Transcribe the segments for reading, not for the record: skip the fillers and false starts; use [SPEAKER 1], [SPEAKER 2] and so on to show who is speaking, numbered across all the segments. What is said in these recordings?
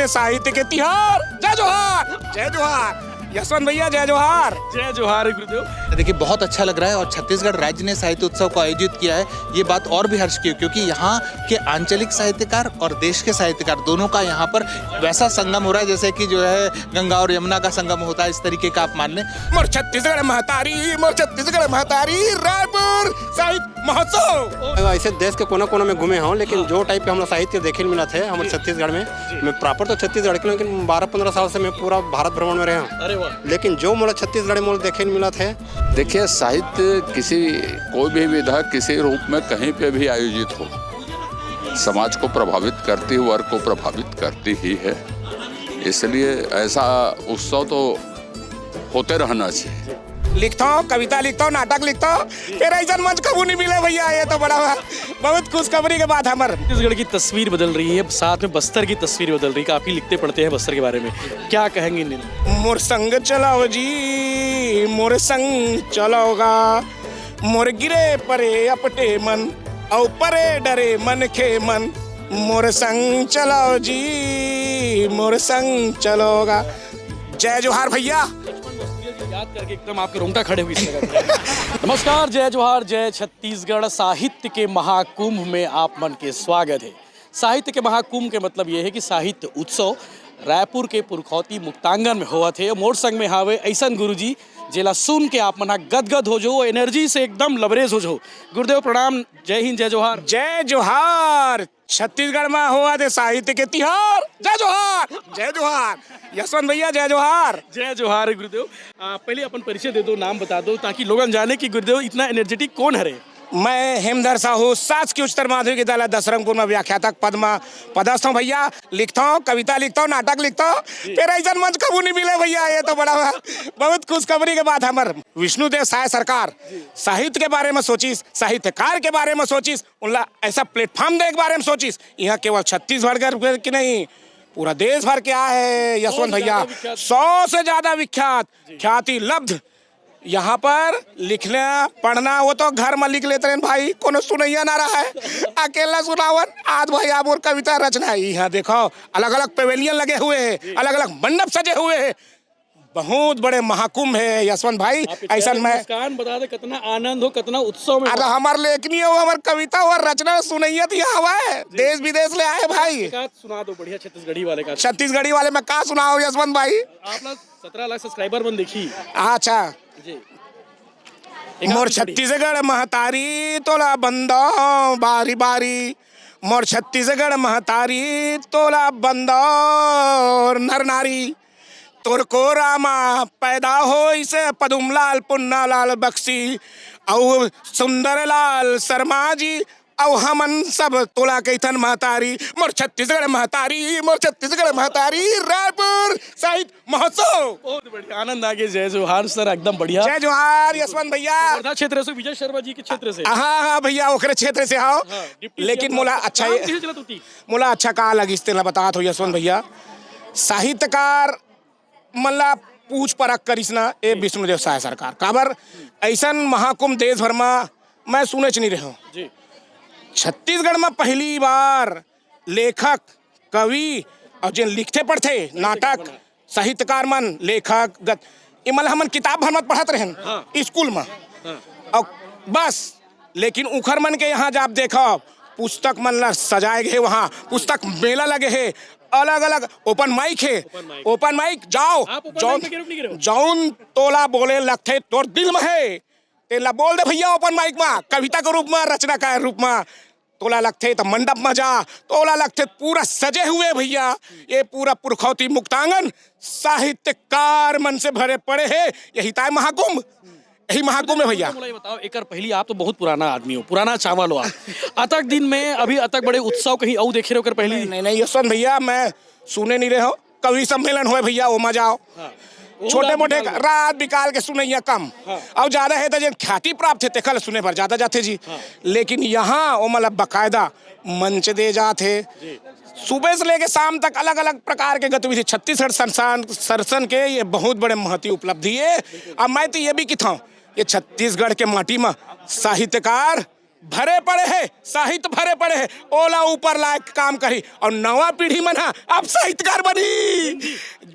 [SPEAKER 1] दे साहित्य के तिहार। जय जोहार, जय जोहार यशवंत भैया, जय जोहार।
[SPEAKER 2] जय जोहार गुरुदेव।
[SPEAKER 3] देखिए बहुत अच्छा लग रहा है और छत्तीसगढ़ राज्य ने साहित्य उत्सव को आयोजित किया है, ये बात और भी हर्ष की, क्योंकि यहाँ के आंचलिक साहित्यकार और देश के साहित्यकार दोनों का यहाँ पर वैसा संगम हो रहा है जैसे कि जो है गंगा और यमुना का संगम होता है, इस तरीके का आप मान लें।
[SPEAKER 1] मोर छत्तीसगढ़ महतारी, मोर छत्तीसगढ़ महतारी, रायपुर साहित्य महोत्सव।
[SPEAKER 4] ऐसे देश के कोना कोना में घूमे हूँ, लेकिन जो टाइप के हम लोग साहित्य देखे मिला थे हमारे छत्तीसगढ़ में, मैं प्रॉपर तो छत्तीसगढ़ के, लेकिन 12-15 साल से मैं पूरा भारत भ्रमण में रहा हूँ।
[SPEAKER 2] अरे वाह।
[SPEAKER 4] लेकिन जो मोला छत्तीसगढ़ में देखे मिला थे,
[SPEAKER 5] देखिए साहित्य किसी कोई भी विधा किसी रूप में कहीं पे भी आयोजित हो, समाज को प्रभावित करती, वर्ग को प्रभावित करती ही है, इसलिए ऐसा उत्सव तो होते रहना चाहिए।
[SPEAKER 1] लिखता हूँ, कविता लिखता हूँ, नाटक लिखता हूँ, फिर ऐसा मंच कबू नहीं मिले भैया। ये तो बड़ा बहुत खुशखबरी के बाद हमार
[SPEAKER 2] छत्तीसगढ़ की तस्वीर बदल रही है, साथ में बस्तर की तस्वीर बदल रही है। काफी लिखते पढ़ते हैं बस्तर के बारे में, क्या कहेंगे नील?
[SPEAKER 1] मोर संग चलाओ जी, मोर संग चलाओगा, मोर गिरे परे अपटे मन, औ परे डरे मन के मन, मोर संग चलाओ जी, मोर संग चलोगा। जय जोहार भैया।
[SPEAKER 2] याद करके एकदम आपके रोंगटा खड़े हुए इस जगह। नमस्कार, जय जोहार, जय छत्तीसगढ़। साहित्य के महाकुंभ में आप मन के स्वागत है। साहित्य के महाकुंभ के मतलब ये है कि साहित्य उत्सव रायपुर के पुरखौती मुक्तांगन में हुआ थे। मोर संग में हावे ऐसन गुरुजी जेला सुन के आप मना गदगद हो जाओ, एनर्जी से एकदम लबरेज हो जाओ। गुरुदेव प्रणाम, जय हिंद, जय जोहार।
[SPEAKER 1] जय जोहार। छत्तीसगढ़ में हुआ थे साहित्य के तिहार। जय जोहार, जय जोहार यशवंत भैया, जय जोहार।
[SPEAKER 2] जय जोहार गुरुदेव। पहले अपन परिचय दे दो, नाम बता दो, ताकि लोग जाने कि गुरुदेव इतना एनर्जेटिक कौन है।
[SPEAKER 1] मैं हेमधर साहू, शासकीय उच्चतर माध्यमिक विद्यालय दशरंगपुर में व्याख्यातक पद में पदस्थ हूँ भैया। लिखता हूँ, कविता लिखता हूँ, नाटक लिखता हूँ, फिर ऐसा मंच कबू नहीं मिले भैया। ये तो बड़ा बहुत खुशखबरी के बाद हमार विष्णुदेव साय सरकार साहित्य के बारे में सोचिस, साहित्यकार के बारे में सोचिस, उनला ऐसा प्लेटफॉर्म दे के बारे में सोचिस। यहाँ केवल छत्तीसगढ़ की नहीं, पूरा देश भर के है यशवंत भैया। 100 से ज्यादा विख्यात, ख्याति लब्ध यहाँ पर लिखना पढ़ना, वो तो घर में लिख लेते हैं भाई, कोनो सुनैया ना रहा है, अकेला सुनावन। आज भाई आप और कविता रचना है। यहाँ देखो अलग अलग पेवेलियन लगे हुए हैं, अलग अलग मंडप सजे हुए हैं, बहुत बड़े महाकुंभ है यशवंत भाई। ऐसा मैं
[SPEAKER 2] बता दे कितना आनंद हो, कितना उत्सव में।
[SPEAKER 1] अरे हमार लेखनी हो, हमार कविता और रचना सुनैया थी हवा है, देश विदेश ले आए भाई।
[SPEAKER 2] सुना दो बढ़िया छत्तीसगढ़ी वाले का।
[SPEAKER 1] छत्तीसगढ़ी वाले में का सुनाओ यशवंत भाई?
[SPEAKER 2] आप लोग 17 लाख सब्सक्राइबर बन देखी।
[SPEAKER 1] अच्छा
[SPEAKER 2] जी।
[SPEAKER 1] मोर छत्तीसगढ़ महतारी तोला बंदो बारी बारी, मोर छत्तीसगढ़ महतारी तोला बंदो नर नारी, तोर को रामा पैदा हो इसे पदुम लाल पुन्ना लाल बख्शी, औ सुंदर लाल शर्मा जी, औ हमन सब तोला कैथन महतारी। मोर छत्तीसगढ़ महतारी, मोर छत्तीसगढ़ महतारी, रायपुर साहित्य महोत्सव।
[SPEAKER 2] बहुत बढ़िया, आनंद आ गया। जय जोहार सर, एकदम बढ़िया।
[SPEAKER 1] जय जोहार यशवंत भैया।
[SPEAKER 2] क्षेत्र से विजय शर्मा जी के क्षेत्र से।
[SPEAKER 1] हाँ भैया, ओकरे क्षेत्र से आओ। लेकिन मोला अच्छा मोला अच्छा का लगी इस बता हो यशवंत भैया। साहित्यकार मल्ला पूछ परख करिस ना ए विष्णुदेव साय सरकार काबर ऐसा महाकुंभ देश भर में मैं सुने नहीं रहा हूँ। छत्तीसगढ़ में पहली बार लेखक, कवि और जिन लिखते पढ़ते नाटक, साहित्यकार मन, लेखक इमल हमन किताब भर मत पढ़त रहन स्कूल में और बस। लेकिन उखर मन के यहाँ जब देखो पुस्तक मन सजाए गए, वहाँ पुस्तक मेला लगे है, अलग अलग ओपन माइक है। ओपन माइक जाओ, जौन तोला बोले लगते तोर दिल में है तेला बोल दे भैया ओपन माइक में, कविता के रूप में, रचना का रूप में। तोला लगते तो मंडप में जा, तोला लगते पूरा सजे हुए भैया। ये पूरा पुरखौती मुक्तांगन साहित्यकार मन से भरे पड़े है। यही ताय महाकुंभ, यही महाकुंभ है भैया।
[SPEAKER 2] बताओ एक पहली, आप तो बहुत पुराना आदमी हो, पुराना चावल हो आप। अतक दिन में अभी अतक बड़े उत्सव कहीं और देखे रहो कर पहली?
[SPEAKER 1] नहीं यशवंत भैया, मैं सुने नहीं रहे हो। कवि सम्मेलन हुए भैया, वो मजा आओ। छोटे मोटे रात निकाल के सुनैया कम और ज्यादा है तो जिन ख्याति प्राप्त है तेखल सुने पर ज्यादा जाते जी। लेकिन यहाँ वो मतलब बकायदा मंच दे जाते, सुबह से लेके शाम तक अलग अलग प्रकार के गतिविधि। छत्तीसगढ़ सरसन के ये बहुत बड़े महती उपलब्धि है। अब मैं तो ये भी कहता हूँ, ये छत्तीसगढ़ के माटी में साहित्यकार भरे पड़े हैं, साहित्य भरे पड़े हैं, ओला ऊपर लायक काम करी और नवा पीढ़ी मना अब साहित्यकार बनी,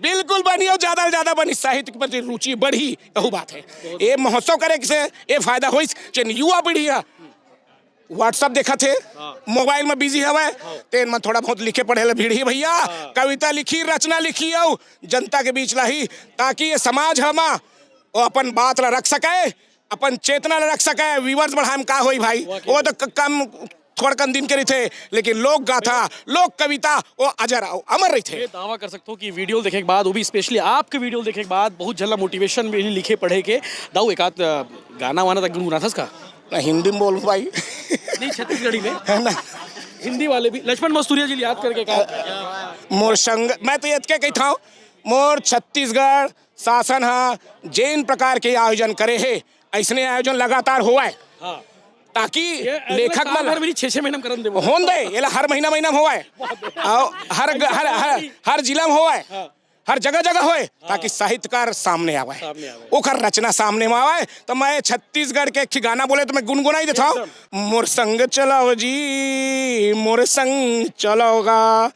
[SPEAKER 1] बिल्कुल बनी और ज्यादा से ज्यादा बनी, साहित्य के प्रति रुचि बढ़ी, यही बात है। ये महोत्सव करे से ये फायदा हुई कि युवा पीढ़ी है व्हाट्सअप देखा थे, मोबाइल में बिजी हवे, तेन में थोड़ा बहुत लिखे पढ़े भीड़ ही भैया, कविता लिखी, रचना लिखी और जनता के बीच लाई, ताकि ये समाज हमा वो अपन बात ला रख सके, अपन चेतना ला रख सके, व्यूअर्स बढ़ाए का होई भाई, वो तो कम थोड़ा कम दिन के थे, लेकिन लोक गाथा, लोक कविता वो अजर अमर रही थे।
[SPEAKER 2] दावा कर सकता हूँ कि वीडियो देखे के बाद, वो भी स्पेशली आपके वीडियो देखे के बाद बहुत जल्द मोटिवेशन मिली लिखे पढ़े के। दाऊ एक आध गाना वाना तक गुनगुना था इसका?
[SPEAKER 1] ना हिंदी में बोलूं भाई
[SPEAKER 2] नहीं, छत्तीसगढ़ी में
[SPEAKER 1] है ना,
[SPEAKER 2] हिंदी वाले भी लक्ष्मण मस्तूरिया जी याद करके कहा
[SPEAKER 1] मोर संग मैं तो ये कही था मोर छत्तीसगढ़ शासन हाँ जैन प्रकार के आयोजन करे है, ऐसने आयोजन लगातार हुआ है,
[SPEAKER 2] हाँ।
[SPEAKER 1] ताकि लेखक मन
[SPEAKER 2] हर 6-6 महीना करन दे
[SPEAKER 1] होन दे, ये हर महीना महीना में हुआ है और हर जिला में हुआ है, हर जगह जगह होए, ताकि साहित्यकार सामने आवे, ओकर रचना सामने में आवे। तो मैं छत्तीसगढ़ के एक गाना बोले तो मैं गुनगुना ही देता हूँ, मोर संग चलाओ जी मोर संग चलाओगा,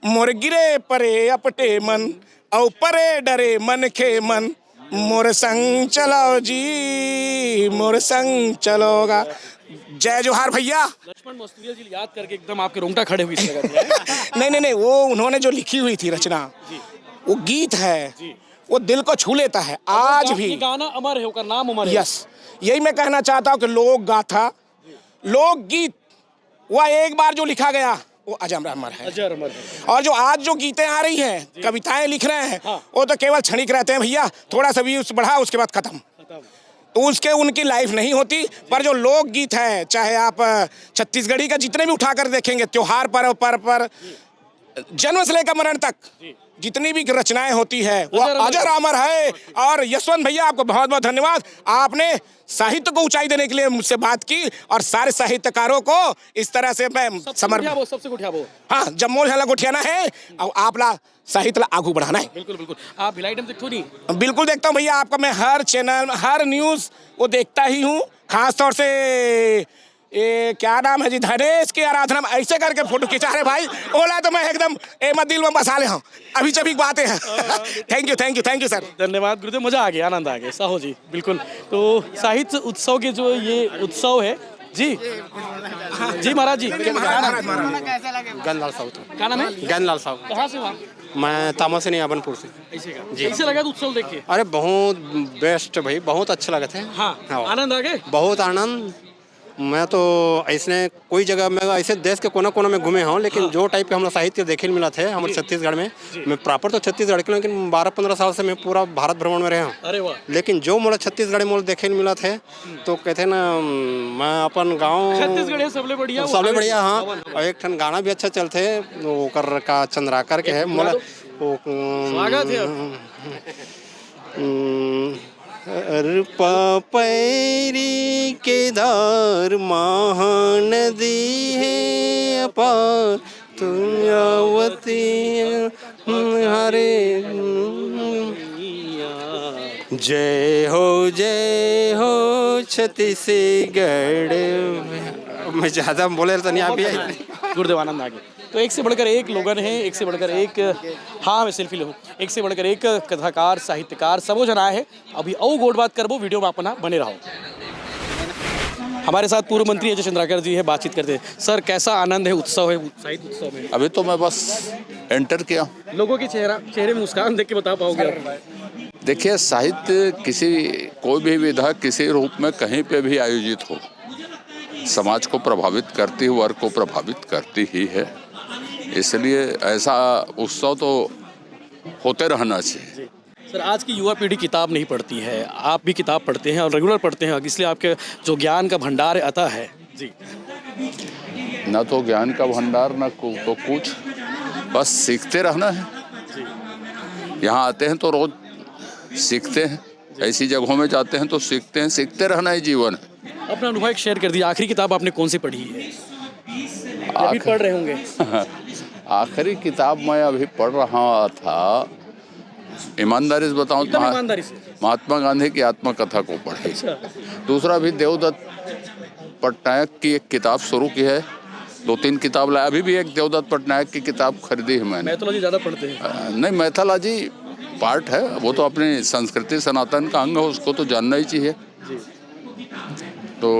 [SPEAKER 1] मोर गिरे परे अपटे मन औ परे डरे मन के मन, मोर संग चलाओ जी मोर संग चलोगा। जय जोहार भैया।
[SPEAKER 2] लक्ष्मण मस्तूरिया जी याद करके एकदम आपके रोंगटा खड़े हुए इस जगह।
[SPEAKER 1] नहीं, वो उन्होंने जो लिखी हुई थी रचना, वो गीत है, वो दिल को छू लेता है आज भी।
[SPEAKER 2] गाना अमर है, उसका नाम अमर है।
[SPEAKER 1] यस, यही मैं कहना चाहता हूँ कि लोक गाथा, लोक गीत, वह एक बार जो लिखा गया वो अजर अमर है।
[SPEAKER 2] अजर अमर है।
[SPEAKER 1] और जो आज जो गीतें आ रही हैं, कविताएं लिख रहे हैं, वो तो केवल क्षणिक रहते हैं भैया, थोड़ा सा व्यूज बढ़ा उसके बाद खत्म, तो उसके उनकी लाइफ नहीं होती। पर जो लोक गीत है, चाहे आप छत्तीसगढ़ी का जितने भी उठाकर देखेंगे, त्योहार पर जन्म से लेकर मरण तक जितनी भी रचनाएं होती है वो अजर अमर है। और यशवंत भैया आपको बहुत बहुत धन्यवाद, आपने साहित्य को ऊंचाई देने के लिए मुझसे बात की और सारे साहित्यकारों को इस तरह से मैं समर्पित।
[SPEAKER 2] सबसे गुठिया वो
[SPEAKER 1] हाँ, जब मोल हला गुठियाना है और आप ला साहित्य ला आगू बढ़ाना है।
[SPEAKER 2] बिल्कुल बिल्कुल। आप भिलाई टाइम देखते हो? नहीं,
[SPEAKER 1] बिल्कुल देखता हूँ भैया, आपका मैं हर चैनल हर न्यूज़ वो देखता ही हूँ, खास तौर से ये क्या नाम है जी, धनेश की आराधना में ऐसे करके फोटो खिंचा रहे भाई, ओला तो मैं एकदम एमत दिल में बसा ले हूँ, अभी चभी बातें हैं। Thank you sir.
[SPEAKER 2] धन्यवाद गुरुदेव, मजा आ गया, आनंद आ गया। साहो जी बिल्कुल। तो साहित्य उत्सव के जो ये उत्सव है जी महाराज जी,
[SPEAKER 4] गनलाल साहू।
[SPEAKER 2] क्या नाम है?
[SPEAKER 4] गनलाल साहू।
[SPEAKER 2] कहाँ से वहाँ?
[SPEAKER 4] मैं तामासिनी अबनपुर से।
[SPEAKER 2] कैसे लगा उत्सव देख के?
[SPEAKER 4] अरे बहुत बेस्ट भाई, बहुत अच्छा लगा था।
[SPEAKER 2] हाँ, आनंद आ गए?
[SPEAKER 4] बहुत आनंद। मैं तो ऐसे कोई जगह में ऐसे देश के कोना कोना में घूमे हूँ, लेकिन जो टाइप के हम लोग साहित्य देखे मिला थे हमारे छत्तीसगढ़ में, मैं प्रॉपर तो छत्तीसगढ़ के, लेकिन 12-15 साल से मैं पूरा भारत भ्रमण में रहा हूँ।
[SPEAKER 2] अरे वाह।
[SPEAKER 4] लेकिन जो मोला छत्तीसगढ़ में देखे मिला थे, तो कहते ना मैं अपन गाँव
[SPEAKER 2] छत्तीसगढ़ सबले बढ़िया।
[SPEAKER 4] हाँ, और एक ठन गाना भी अच्छा चलते वो कर का चंद्राकर के है मोला
[SPEAKER 2] स्वागत है।
[SPEAKER 4] पैरी के धार महानदी है अपार तुयावती हरे जय हो छत्तीसगढ़। मैं ज़्यादा बोले तो नहीं, आप ही
[SPEAKER 2] गुरुदेव आनंद आ गए। तो एक से बढ़कर एक लोगन है, एक से बढ़कर एक, हाँ मैं सेल्फी लूँ, एक से बढ़कर एक कथाकार साहित्यकार सबो जन आए है। अभी और गोड बात करबो, वीडियो में अपना बने रहो। हमारे साथ पूर्व मंत्री अजय चंद्राकर जी है, बातचीत करते हैं। सर कैसा आनंद है उत्सव है, साहित्य उत्सव में?
[SPEAKER 5] अभी तो मैं बस एंटर किया।
[SPEAKER 2] लोगों के चेहरे में मुस्कान देख के बता पाओगे आप?
[SPEAKER 5] देखिए, साहित्य कोई भी विधा किसी रूप में कहीं पे भी आयोजित हो, समाज को प्रभावित करती है, वर्ग को प्रभावित करती ही है, इसलिए ऐसा उत्सव तो होते रहना चाहिए।
[SPEAKER 2] सर आज की युवा पीढ़ी किताब नहीं पढ़ती है, आप भी किताब पढ़ते हैं और रेगुलर पढ़ते हैं, इसलिए आपके जो ज्ञान का भंडार अतः है जी।
[SPEAKER 5] ना तो ज्ञान का भंडार ना तो कुछ, बस सीखते रहना है। यहाँ आते हैं तो रोज सीखते हैं, ऐसी जगहों में जाते हैं तो सीखते हैं, सीखते रहना ही जीवन है।
[SPEAKER 2] अपना अनुभव एक शेयर कर दिया। आखिरी किताब आपने कौन सी पढ़ी है? अभी पढ़ रहे होंगे।
[SPEAKER 5] आखिरी किताब मैं अभी पढ़ रहा था, ईमानदारी से बताऊं तो
[SPEAKER 2] ईमानदारी से
[SPEAKER 5] महात्मा गांधी की आत्मकथा को पढ़े। दूसरा भी देवदत्त पटनायक की एक किताब शुरू की है, 2-3 किताब लाया, अभी भी एक देवदत्त पटनायक की किताब खरीदी है मैंने।
[SPEAKER 2] मैथोलॉजी ज़्यादा पढ़ते हैं?
[SPEAKER 5] नहीं, मैथोलॉजी पार्ट है, वो तो अपनी संस्कृति सनातन का अंग है, उसको तो जानना ही चाहिए। तो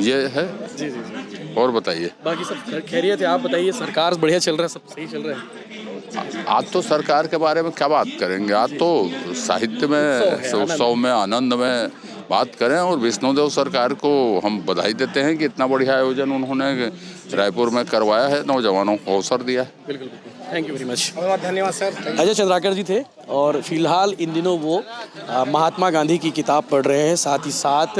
[SPEAKER 5] ये है।
[SPEAKER 2] जी जी जी।
[SPEAKER 5] और बताइए।
[SPEAKER 2] बाकी सब खैरियत है, आप बताइए, सरकार बढ़िया चल रहा है, सब सही चल रहा है?
[SPEAKER 5] आज तो सरकार के बारे में क्या बात करेंगे, आज तो साहित्य में, उत्सव में, आनंद में बात करें। और विष्णुदेव सरकार को हम बधाई देते हैं कि इतना बढ़िया आयोजन उन्होंने रायपुर में करवाया है, नौजवानों को अवसर दिया है।
[SPEAKER 2] बिल्कुल, थैंक यू वेरी मच।
[SPEAKER 1] बहुत धन्यवाद सर।
[SPEAKER 2] अजय चंद्राकर जी थे और फिलहाल इन दिनों वो महात्मा गांधी की किताब पढ़ रहे हैं, साथ ही साथ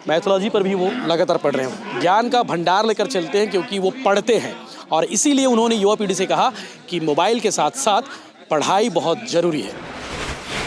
[SPEAKER 2] मैथोलॉजी पर भी वो लगातार पढ़ रहे हैं। ज्ञान का भंडार लेकर चलते हैं क्योंकि वो पढ़ते हैं, और इसीलिए उन्होंने युवा पीढ़ी से कहा कि मोबाइल के साथ साथ पढ़ाई बहुत ज़रूरी है।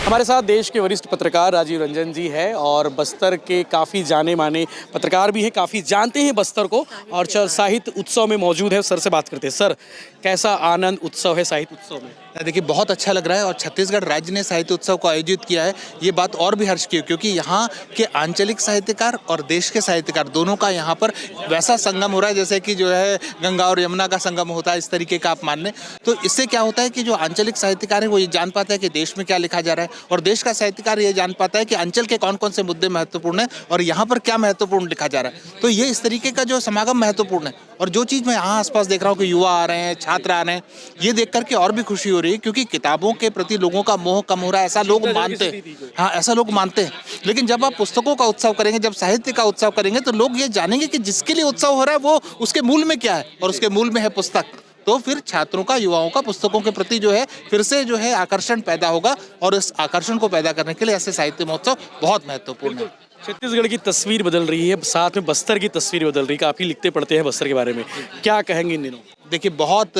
[SPEAKER 2] हमारे साथ देश के वरिष्ठ पत्रकार राजीव रंजन जी हैं और बस्तर के काफ़ी जाने माने पत्रकार भी हैं, काफ़ी जानते हैं बस्तर को, और साहित्य उत्सव में मौजूद है। सर से बात करते हैं। सर, कैसा आनंद उत्सव है साहित्य उत्सव में?
[SPEAKER 3] देखिए, बहुत अच्छा लग रहा है, और छत्तीसगढ़ राज्य ने साहित्य उत्सव को आयोजित किया है, ये बात और भी हर्ष की, क्योंकि यहाँ के आंचलिक साहित्यकार और देश के साहित्यकार दोनों का यहाँ पर वैसा संगम हो रहा है जैसे कि जो है गंगा और यमुना का संगम होता है, इस तरीके का आप मान लें। तो इससे क्या होता है कि जो आंचलिक साहित्यकार है वो ये जान पाता है कि देश में क्या लिखा जा रहा है, और देश का साहित्यकार ये जान पाता है कि अंचल के कौन कौन से मुद्दे महत्वपूर्ण हैं और यहाँ पर क्या महत्वपूर्ण लिखा जा रहा है। तो ये इस तरीके का जो समागम महत्वपूर्ण है। और जो चीज़ मैं यहाँ आसपास देख रहा हूँ कि युवा आ रहे हैं, छात्र आ रहे हैं, ये देख करके और भी खुशी हो रही है, क्योंकि किताबों के प्रति लोगों का मोह कम हो रहा है, ऐसा लोग मानते हैं। हाँ, ऐसा लोग मानते हैं। लेकिन जब आप पुस्तकों का उत्सव करेंगे, जब साहित्य का उत्सव करेंगे, तो लोग ये जानेंगे कि जिसके लिए उत्सव हो रहा है वो उसके मूल में क्या है, और उसके मूल में है पुस्तक। तो फिर छात्रों का, युवाओं का पुस्तकों के प्रति जो है फिर से जो है आकर्षण पैदा होगा, और इस आकर्षण को पैदा करने के लिए ऐसे साहित्य महोत्सव बहुत महत्वपूर्ण है।
[SPEAKER 2] छत्तीसगढ़ की तस्वीर बदल रही है, साथ में बस्तर की तस्वीर बदल रही है। काफ़ी लिखते पढ़ते हैं बस्तर के बारे में, क्या कहेंगे इन दिनों?
[SPEAKER 3] देखिए, बहुत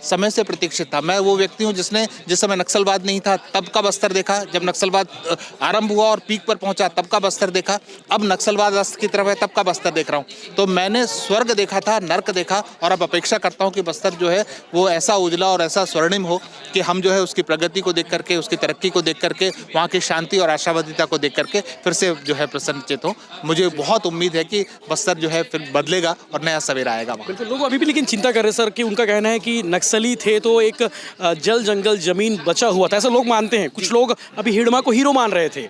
[SPEAKER 3] समय से प्रतीक्षित था। मैं वो व्यक्ति हूँ जिसने जिस समय नक्सलवाद नहीं था तब का बस्तर देखा, जब नक्सलवाद आरंभ हुआ और पीक पर पहुंचा तब का बस्तर देखा, अब नक्सलवाद अस्त की तरफ है तब का बस्तर देख रहा हूँ। तो मैंने स्वर्ग देखा था, नर्क देखा, और अब अपेक्षा करता हूँ कि बस्तर जो है वो ऐसा उजला और ऐसा स्वर्णिम हो कि हम जो है उसकी प्रगति को देख करके, उसकी तरक्की को देख करके, वहाँ की शांति और आशावादिता को देख करके फिर से जो है प्रसन्नचित हो। मुझे बहुत उम्मीद है कि बस्तर जो है फिर बदलेगा और नया सवेरा आएगा वहाँ।
[SPEAKER 2] बिल्कुल, लोग अभी भी लेकिन चिंता कर रहे हैं सर, कि उनका कहना है कि नक्सली थे तो एक जल जंगल जमीन बचा हुआ था, ऐसा लोग मानते हैं। कुछ लोग अभी हिड़मा को हीरो मान रहे थे।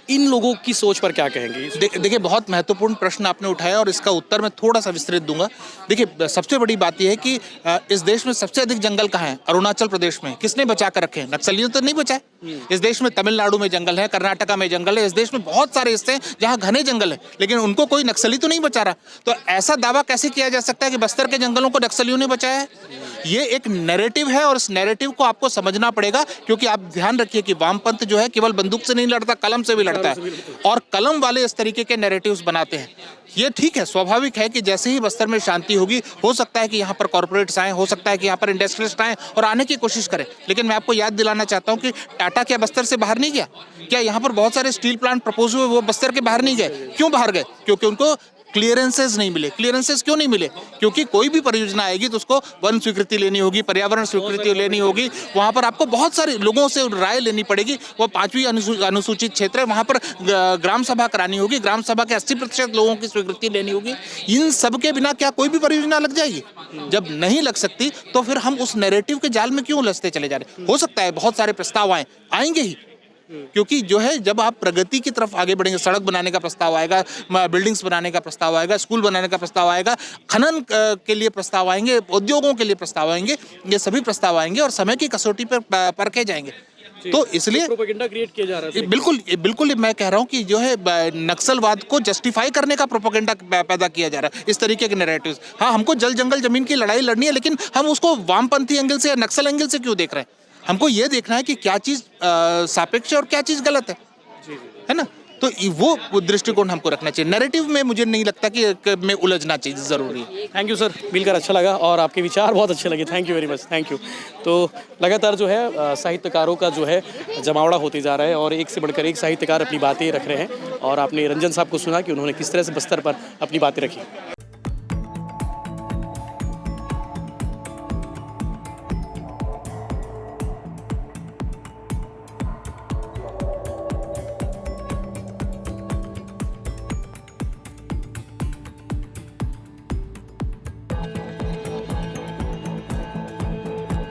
[SPEAKER 2] इन लोगों की सोच पर क्या कहेंगे?
[SPEAKER 3] देखिए, बहुत महत्वपूर्ण प्रश्न आपने उठाया, और इसका उत्तर मैं थोड़ा सा विस्तृत दूंगा। देखिए, सबसे बड़ी बात यह है कि इस देश में सबसे अधिक जंगल कहाँ है? अरुणाचल प्रदेश में। किसने बचा कर रखे हैं? नक्सलियों तो नहीं बचाए। इस देश में तमिलनाडु में जंगल है, कर्नाटका में जंगल है, इस देश में बहुत सारे हिस्से हैं जहाँ घने जंगल है, लेकिन उनको कोई नक्सली तो नहीं बचा रहा। तो ऐसा दावा कैसे किया जा सकता है कि बस्तर के जंगलों को नक्सलियों ने बचाया है? ये एक नैरेटिव है, और इस नैरेटिव को आपको समझना पड़ेगा, क्योंकि आप ध्यान रखिए कि वामपंथ जो है केवल बंदूक से नहीं लड़ता, कलम से भी लड़ता है, और कलम वाले इस तरीके के नैरेटिव्स बनाते हैं। ये ठीक है, स्वाभाविक है कि जैसे ही बस्तर में शांति होगी, हो सकता है कि यहाँ पर कॉर्पोरेट्स आए, हो सकता है कि यहाँ पर इंडस्ट्रियलिस्ट आए और आने की कोशिश करें। लेकिन मैं आपको याद दिलाना चाहता हूँ कि टाटा क्या बस्तर से बाहर नहीं गया? क्या यहाँ पर बहुत सारे स्टील प्लांट प्रपोज हुए, वो बस्तर के बाहर नहीं गए? क्यों बाहर गए? क्योंकि उनको क्लियरेंसेस नहीं मिले। क्लियरेंसेस क्यों नहीं मिले? क्योंकि कोई भी परियोजना आएगी तो उसको वन स्वीकृति लेनी होगी, पर्यावरण स्वीकृति लेनी होगी, वहाँ पर आपको बहुत सारे लोगों से राय लेनी पड़ेगी। वो 5वीं अनुसूचित क्षेत्र है, वहाँ पर ग्राम सभा करानी होगी, ग्राम सभा के 80% लोगों की स्वीकृति लेनी होगी। इन सब के बिना क्या कोई भी परियोजना लग जाएगी? जब नहीं लग सकती तो फिर हम उस नैरेटिव के जाल में क्यों उलझते चले जा रहे? हो सकता है बहुत सारे प्रस्ताव आएंगे ही, क्योंकि जो है जब आप प्रगति की तरफ आगे बढ़ेंगे, सड़क बनाने का प्रस्ताव आएगा, बिल्डिंग्स बनाने का प्रस्ताव आएगा, स्कूल बनाने का प्रस्ताव आएगा, खनन के लिए प्रस्ताव आएंगे, उद्योगों के लिए प्रस्ताव आएंगे, ये सभी प्रस्ताव आएंगे और समय की कसौटी पर परखे जाएंगे। तो इसलिए
[SPEAKER 2] प्रोपेगेंडा क्रिएट किया जा रहा है।
[SPEAKER 3] बिल्कुल मैं कह रहा हूँ कि जो है नक्सलवाद को जस्टिफाई करने का प्रोपेगेंडा पैदा किया जा रहा है, इस तरीके के नैरेटिव्स। हाँ, हमको जल जंगल जमीन की लड़ाई लड़नी है, लेकिन हम उसको वामपंथी एंगल से या नक्सल एंगल से क्यों देख रहे हैं? हमको ये देखना है कि क्या चीज़ सापेक्ष है और क्या चीज़ गलत है ना? तो वो दृष्टिकोण हमको रखना चाहिए। नैरेटिव में मुझे नहीं लगता कि में उलझना चाहिए, ज़रूरी है।
[SPEAKER 2] थैंक यू सर, मिलकर अच्छा लगा और आपके विचार बहुत अच्छे लगे। Thank you very much, thank you. तो लगातार जो है साहित्यकारों का जो है जमावड़ा होते जा रहा है और एक से बढ़कर एक साहित्यकार अपनी बातें रख रहे हैं, और आपने रंजन साहब को सुना कि उन्होंने किस तरह से बस्तर पर अपनी बातें रखी।